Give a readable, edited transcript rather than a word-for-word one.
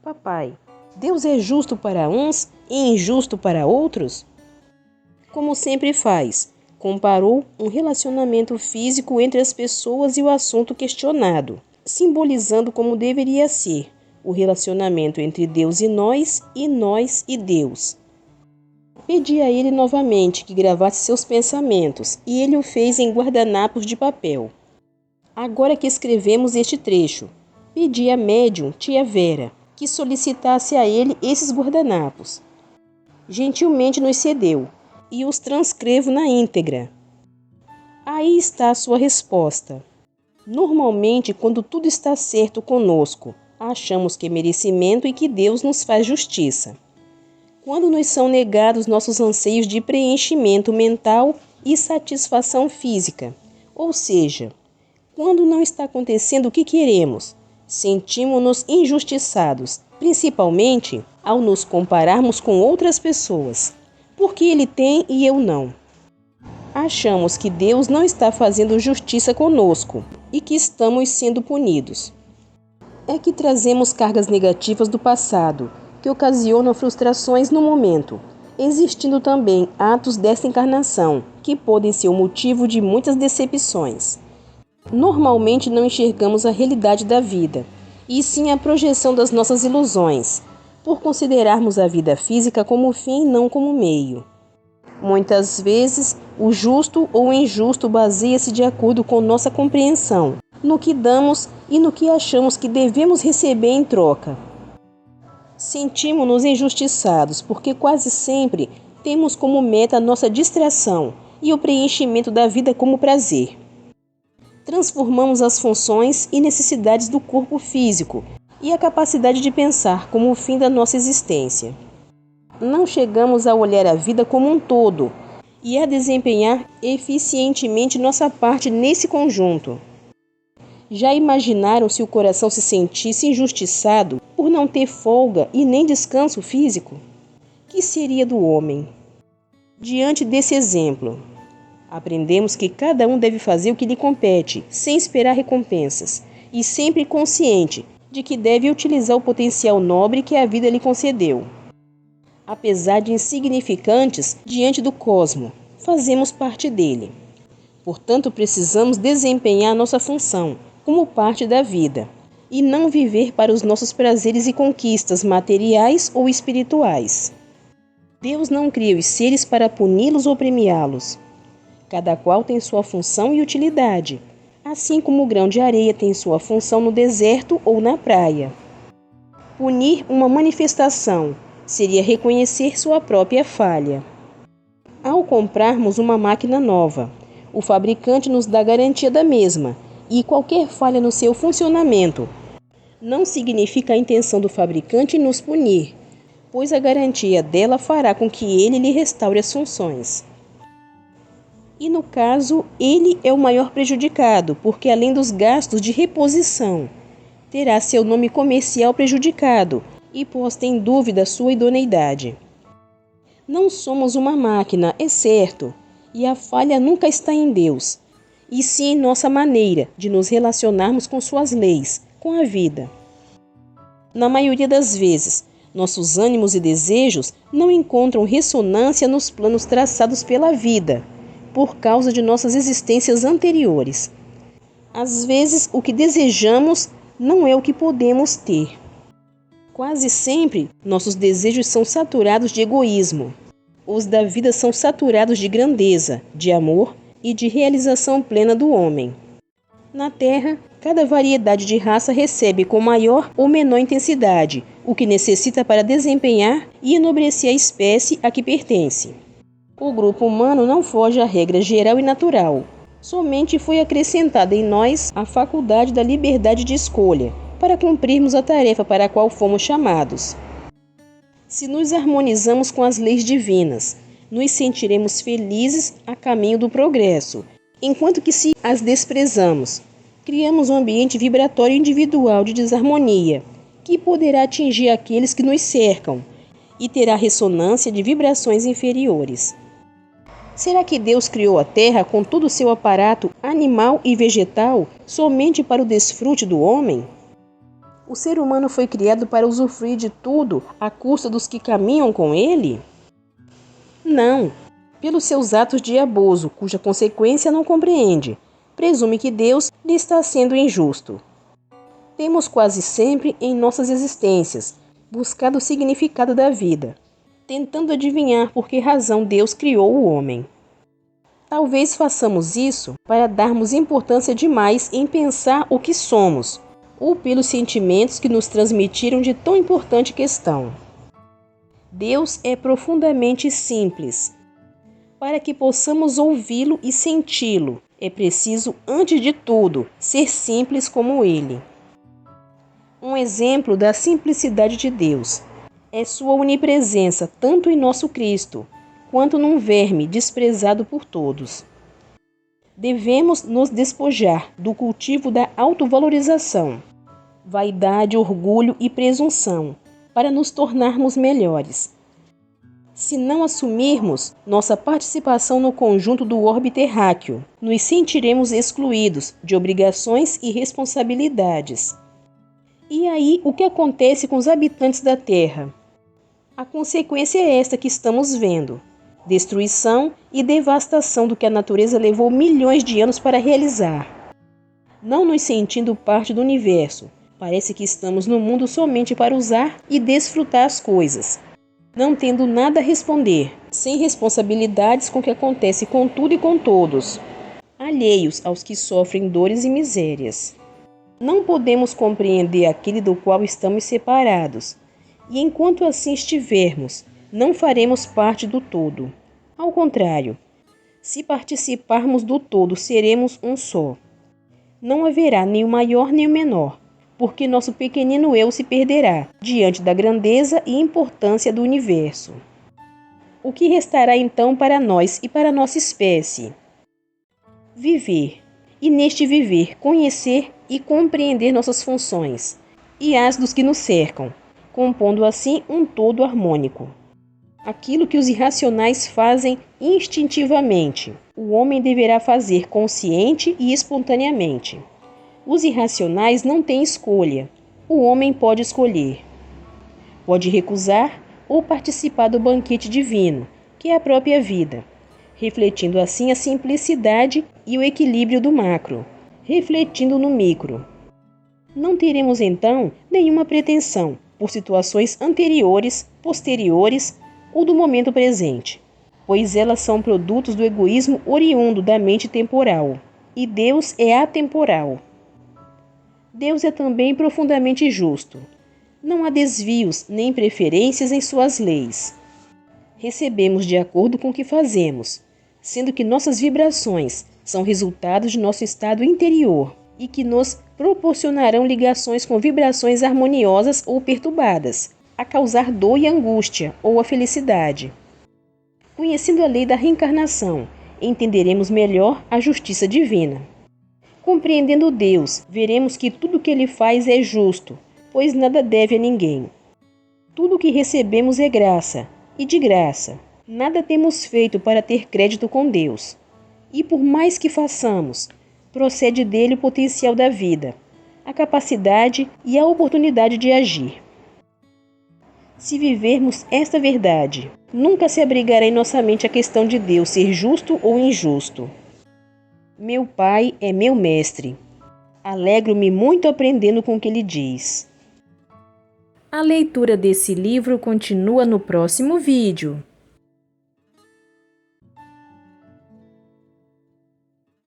Papai, Deus é justo para uns e injusto para outros? Como sempre faz, comparou um relacionamento físico entre as pessoas e o assunto questionado, simbolizando como deveria ser o relacionamento entre Deus e nós e Deus. Pedi a ele novamente que gravasse seus pensamentos e ele o fez em guardanapos de papel. Agora que escrevemos este trecho, pedi à médium, tia Vera, que solicitasse a ele esses guardanapos. Gentilmente nos cedeu e os transcrevo na íntegra. Aí está a sua resposta. Normalmente, quando tudo está certo conosco, achamos que é merecimento e que Deus nos faz justiça. Quando nos são negados nossos anseios de preenchimento mental e satisfação física, ou seja, quando não está acontecendo o que queremos, sentimos-nos injustiçados, principalmente ao nos compararmos com outras pessoas, porque ele tem e eu não. Achamos que Deus não está fazendo justiça conosco e que estamos sendo punidos. É que trazemos cargas negativas do passado, que ocasionam frustrações no momento, existindo também atos desta encarnação, que podem ser o motivo de muitas decepções. Normalmente não enxergamos a realidade da vida, e sim a projeção das nossas ilusões, por considerarmos a vida física como fim e não como meio. Muitas vezes, o justo ou o injusto baseia-se de acordo com nossa compreensão, no que damos e no que achamos que devemos receber em troca. Sentimos-nos injustiçados porque quase sempre temos como meta a nossa distração e o preenchimento da vida como prazer. Transformamos as funções e necessidades do corpo físico e a capacidade de pensar como o fim da nossa existência. Não chegamos a olhar a vida como um todo e a desempenhar eficientemente nossa parte nesse conjunto. Já imaginaram se o coração se sentisse injustiçado por não ter folga e nem descanso físico? Que seria do homem? Diante desse exemplo, aprendemos que cada um deve fazer o que lhe compete, sem esperar recompensas, e sempre consciente de que deve utilizar o potencial nobre que a vida lhe concedeu. Apesar de insignificantes diante do cosmo, fazemos parte dele. Portanto, precisamos desempenhar nossa função como parte da vida, e não viver para os nossos prazeres e conquistas materiais ou espirituais. Deus não cria os seres para puni-los ou premiá-los. Cada qual tem sua função e utilidade, assim como o grão de areia tem sua função no deserto ou na praia. Punir uma manifestação seria reconhecer sua própria falha. Ao comprarmos uma máquina nova, o fabricante nos dá garantia da mesma, e qualquer falha no seu funcionamento não significa a intenção do fabricante em nos punir, pois a garantia dela fará com que ele lhe restaure as funções. E no caso, ele é o maior prejudicado, porque além dos gastos de reposição, terá seu nome comercial prejudicado e posta em dúvida sua idoneidade. Não somos uma máquina, é certo, e a falha nunca está em Deus, e sim em nossa maneira de nos relacionarmos com suas leis, com a vida. Na maioria das vezes, nossos ânimos e desejos não encontram ressonância nos planos traçados pela vida, por causa de nossas existências anteriores. Às vezes, o que desejamos não é o que podemos ter. Quase sempre, nossos desejos são saturados de egoísmo. Os da vida são saturados de grandeza, de amor e de realização plena do homem. Na Terra, cada variedade de raça recebe com maior ou menor intensidade o que necessita para desempenhar e enobrecer a espécie a que pertence. O grupo humano não foge à regra geral e natural. Somente foi acrescentada em nós a faculdade da liberdade de escolha, para cumprirmos a tarefa para a qual fomos chamados. Se nos harmonizamos com as leis divinas, nos sentiremos felizes a caminho do progresso, enquanto que se as desprezamos, criamos um ambiente vibratório individual de desarmonia, que poderá atingir aqueles que nos cercam e terá ressonância de vibrações inferiores. Será que Deus criou a Terra com todo o seu aparato animal e vegetal somente para o desfrute do homem? O ser humano foi criado para usufruir de tudo à custa dos que caminham com ele? Não. Pelos seus atos de abuso, cuja consequência não compreende, presume que Deus lhe está sendo injusto. Temos quase sempre em nossas existências buscado o significado da vida, tentando adivinhar por que razão Deus criou o homem. Talvez façamos isso para darmos importância demais em pensar o que somos, ou pelos sentimentos que nos transmitiram de tão importante questão. Deus é profundamente simples. Para que possamos ouvi-lo e senti-lo, é preciso, antes de tudo, ser simples como Ele. Um exemplo da simplicidade de Deus é sua onipresença tanto em nosso Cristo, quanto num verme desprezado por todos. Devemos nos despojar do cultivo da autovalorização, vaidade, orgulho e presunção, para nos tornarmos melhores. Se não assumirmos nossa participação no conjunto do orbe terráqueo, nos sentiremos excluídos de obrigações e responsabilidades. E aí, o que acontece com os habitantes da Terra? A consequência é esta que estamos vendo: destruição e devastação do que a natureza levou milhões de anos para realizar. Não nos sentindo parte do universo, parece que estamos no mundo somente para usar e desfrutar as coisas, não tendo nada a responder, sem responsabilidades com o que acontece com tudo e com todos, alheios aos que sofrem dores e misérias. Não podemos compreender aquele do qual estamos separados, e enquanto assim estivermos, não faremos parte do todo. Ao contrário, se participarmos do todo, seremos um só. Não haverá nem o maior nem o menor, porque nosso pequenino eu se perderá diante da grandeza e importância do universo. O que restará então para nós e para nossa espécie? Viver, e neste viver conhecer e compreender nossas funções e as dos que nos cercam, compondo assim um todo harmônico. Aquilo que os irracionais fazem instintivamente, o homem deverá fazer consciente e espontaneamente. Os irracionais não têm escolha, o homem pode escolher. Pode recusar ou participar do banquete divino, que é a própria vida, refletindo assim a simplicidade e o equilíbrio do macro, refletindo no micro. Não teremos então nenhuma pretensão por situações anteriores, posteriores ou do momento presente, pois elas são produtos do egoísmo oriundo da mente temporal, e Deus é atemporal. Deus é também profundamente justo. Não há desvios nem preferências em suas leis. Recebemos de acordo com o que fazemos, sendo que nossas vibrações são resultados de nosso estado interior e que nos proporcionarão ligações com vibrações harmoniosas ou perturbadas, a causar dor e angústia ou a felicidade. Conhecendo a lei da reencarnação, entenderemos melhor a justiça divina. Compreendendo Deus, veremos que tudo o que Ele faz é justo, pois nada deve a ninguém. Tudo o que recebemos é graça, e de graça. Nada temos feito para ter crédito com Deus. E por mais que façamos, procede dele o potencial da vida, a capacidade e a oportunidade de agir. Se vivermos esta verdade, nunca se abrigará em nossa mente a questão de Deus ser justo ou injusto. Meu Pai é meu mestre. Alegro-me muito aprendendo com o que ele diz. A leitura desse livro continua no próximo vídeo.